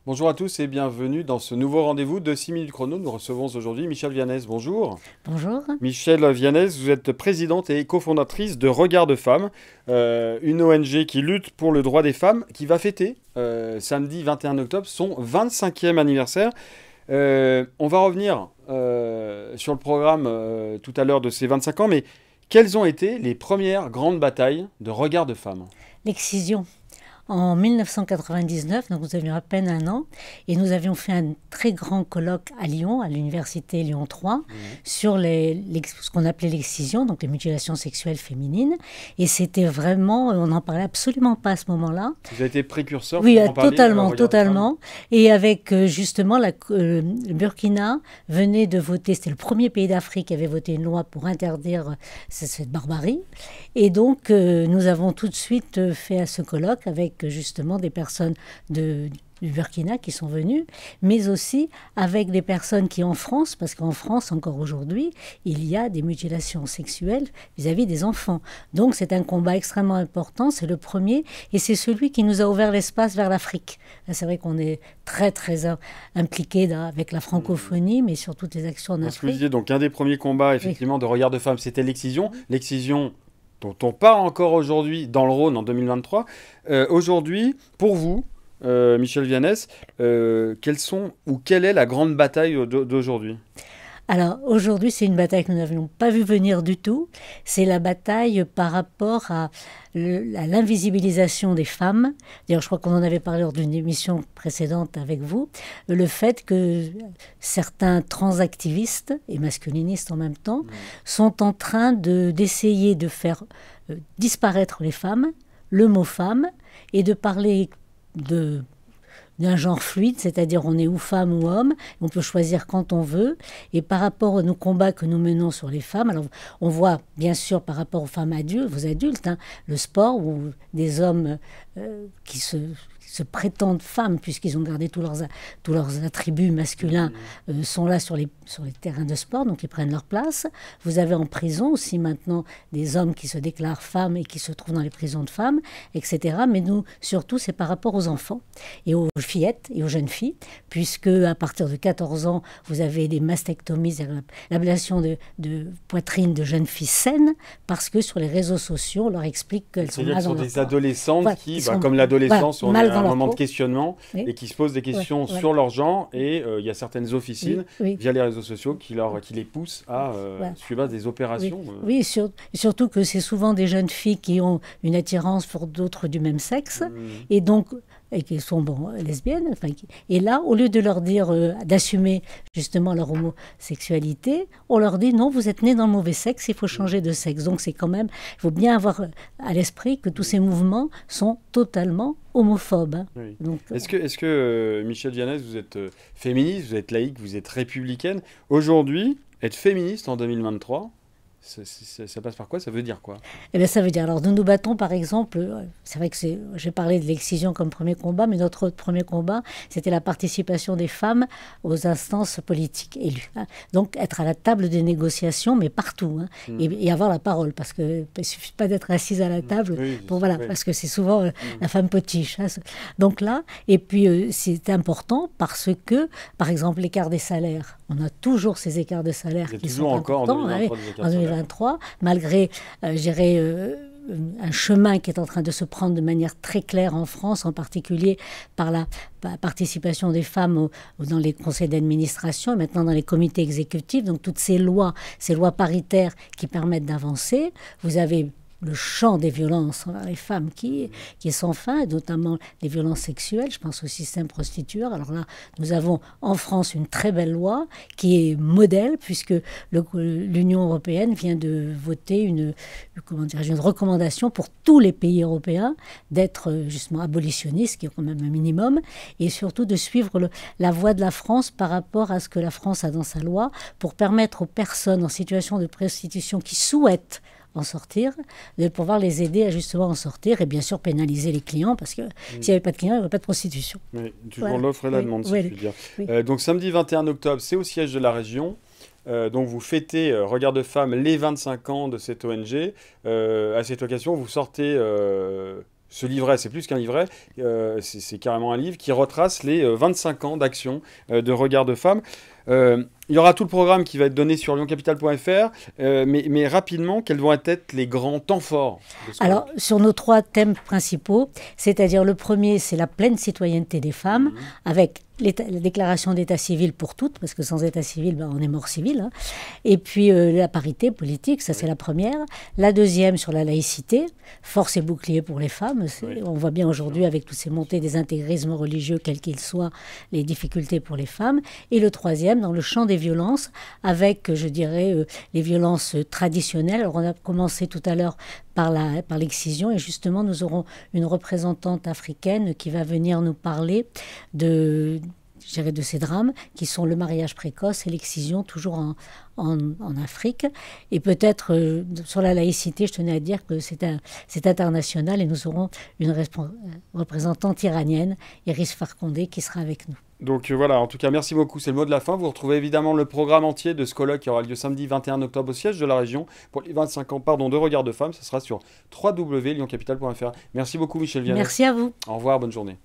Bonjour à tous et bienvenue dans ce nouveau rendez-vous de 6 minutes chrono. Nous recevons aujourd'hui Michèle Vianès. Bonjour. Bonjour. Michèle Vianès, vous êtes présidente et cofondatrice de Regard de Femmes, une ONG qui lutte pour le droit des femmes, qui va fêter samedi 21 octobre son 25e anniversaire. On va revenir sur le programme tout à l'heure de ces 25 ans, mais quelles ont été les premières grandes batailles de Regard de Femmes? L'excision. En 1999, donc nous avions à peine un an, et nous avions fait un très grand colloque à Lyon, à l'université Lyon 3, sur ce qu'on appelait l'excision, donc les mutilations sexuelles féminines. Et c'était vraiment, on n'en parlait absolument pas à ce moment-là. Vous avez été précurseur Oui, pour en parler, totalement, Regard de Femmes. totalement. Et avec justement, le Burkina venait de voter, c'était le premier pays d'Afrique qui avait voté une loi pour interdire cette barbarie. Et donc, nous avons tout de suite fait à ce colloque avec justement des personnes du Burkina qui sont venues, mais aussi avec des personnes qui en France, parce qu'en France encore aujourd'hui, il y a des mutilations sexuelles vis-à-vis des enfants. Donc c'est un combat extrêmement important, c'est le premier, et c'est celui qui nous a ouvert l'espace vers l'Afrique. C'est vrai qu'on est très très impliqué avec la francophonie, mais sur toutes les actions en Parce que vous Afrique. disiez, donc un des premiers combats effectivement de Regard de Femmes, c'était l'excision. L'excision dont on parle encore aujourd'hui dans le Rhône en 2023. Aujourd'hui, pour vous, Michèle Vianès, quelle est la grande bataille d'aujourd'hui? Alors aujourd'hui, c'est une bataille que nous n'avions pas vu venir du tout. C'est la bataille par rapport à l'invisibilisation des femmes. D'ailleurs, je crois qu'on en avait parlé lors d'une émission précédente avec vous. Le fait que certains transactivistes et masculinistes en même temps sont en train d'essayer de faire disparaître les femmes, le mot femme, et de parler d'un genre fluide, c'est-à-dire on est ou femme ou homme, on peut choisir quand on veut. Et par rapport aux combats que nous menons sur les femmes, alors on voit bien sûr par rapport aux femmes adultes, aux adultes, le sport où des hommes qui se prétendent femmes, puisqu'ils ont gardé tous leurs attributs masculins, sont là sur les terrains de sport, donc ils prennent leur place. Vous avez en prison aussi maintenant des hommes qui se déclarent femmes et qui se trouvent dans les prisons de femmes, etc. Mais nous, surtout, c'est par rapport aux enfants et aux fillettes et aux jeunes filles, puisque à partir de 14 ans, vous avez des mastectomies, l'ablation de poitrine de jeunes filles saines, parce que sur les réseaux sociaux, on leur explique qu'elles sont C'est-à-dire mal que ce dans sont leur des corps. adolescentes Voilà, qui, ils sont comme l'adolescence, on est mal à dans un leur moment de peau. questionnement Oui. et qui se posent des questions Ouais. sur leur genre. Et il y a certaines officines, Oui. via les réseaux sociaux, qui les poussent à Voilà. suivre des opérations. Oui, surtout que c'est souvent des jeunes filles qui ont une attirance pour d'autres du même sexe, et donc et qui sont lesbiennes. Et là, au lieu de leur dire d'assumer justement leur homosexualité, on leur dit non, vous êtes nés dans le mauvais sexe, il faut changer de sexe. Donc c'est quand même, il faut bien avoir à l'esprit que tous ces mouvements sont totalement homophobes. Oui. Donc, Est-ce que Michèle Vianès, vous êtes féministe, vous êtes laïque, vous êtes républicaine? Aujourd'hui, être féministe en 2023, ça passe par quoi? Ça veut dire quoi? eh bien, ça veut dire, alors nous nous battons par exemple, c'est vrai que j'ai parlé de l'excision comme premier combat, mais notre autre premier combat, c'était la participation des femmes aux instances politiques élues. Donc être à la table des négociations, mais partout, et avoir la parole, parce qu'il ne suffit pas d'être assise à la table, Oui. parce que c'est souvent la femme potiche. Donc là, et puis c'est important parce que, par exemple, l'écart des salaires, on a toujours ces écarts de salaire Il y a qui toujours sont encore en importants, 2023 des écarts en de salaire. 2023, malgré, je dirais, un chemin qui est en train de se prendre de manière très claire en France, en particulier par la participation des femmes dans les conseils d'administration et maintenant dans les comités exécutifs. Donc toutes ces lois paritaires qui permettent d'avancer. Vous avez le champ des violences envers les femmes qui est sans fin, et notamment les violences sexuelles. Je pense au système prostitueur. Alors là, nous avons en France une très belle loi qui est modèle, puisque l'Union européenne vient de voter une recommandation pour tous les pays européens d'être justement abolitionnistes, qui est quand même un minimum, et surtout de suivre la voie de la France par rapport à ce que la France a dans sa loi, pour permettre aux personnes en situation de prostitution qui souhaitent en sortir, de pouvoir les aider à justement en sortir, et bien sûr pénaliser les clients, parce que s'il n'y avait pas de clients, il n'y aurait pas de prostitution. Oui, toujours l'offre et la demande, si je puis dire. Oui. Donc samedi 21 octobre, c'est au siège de la région. Donc vous fêtez Regard de Femmes les 25 ans de cette ONG. À cette occasion, vous sortez ce livret, c'est plus qu'un livret, c'est carrément un livre qui retrace les 25 ans d'action de Regard de Femmes. Il y aura tout le programme qui va être donné sur lyoncapital.fr, mais rapidement, quels vont être les grands temps forts de ce Alors, sur nos 3 thèmes principaux, c'est-à-dire le premier, c'est la pleine citoyenneté des femmes, avec la déclaration d'état civil pour toutes, parce que sans état civil, ben, on est mort civil. Hein. Et puis la parité politique, ça c'est la première. La deuxième, sur la laïcité, force et bouclier pour les femmes. On voit bien aujourd'hui, avec toutes ces montées des intégrismes religieux, quels qu'ils soient, les difficultés pour les femmes. Et le troisième, dans le champ des violences, avec, je dirais, les violences traditionnelles. Alors, on a commencé tout à l'heure par l'excision, et justement, nous aurons une représentante africaine qui va venir nous parler de ces drames qui sont le mariage précoce et l'excision, toujours en Afrique. Et peut-être sur la laïcité, je tenais à dire que c'est international, et nous aurons une représentante iranienne, Iris Farkondé, qui sera avec nous. Donc voilà, en tout cas, merci beaucoup, c'est le mot de la fin. Vous retrouvez évidemment le programme entier de ce colloque qui aura lieu samedi 21 octobre au siège de la région pour les 25 ans de Regard de Femmes. Ça sera sur www.lyoncapital.fr. Merci beaucoup, Michèle Vianney. Merci à vous. Au revoir, bonne journée.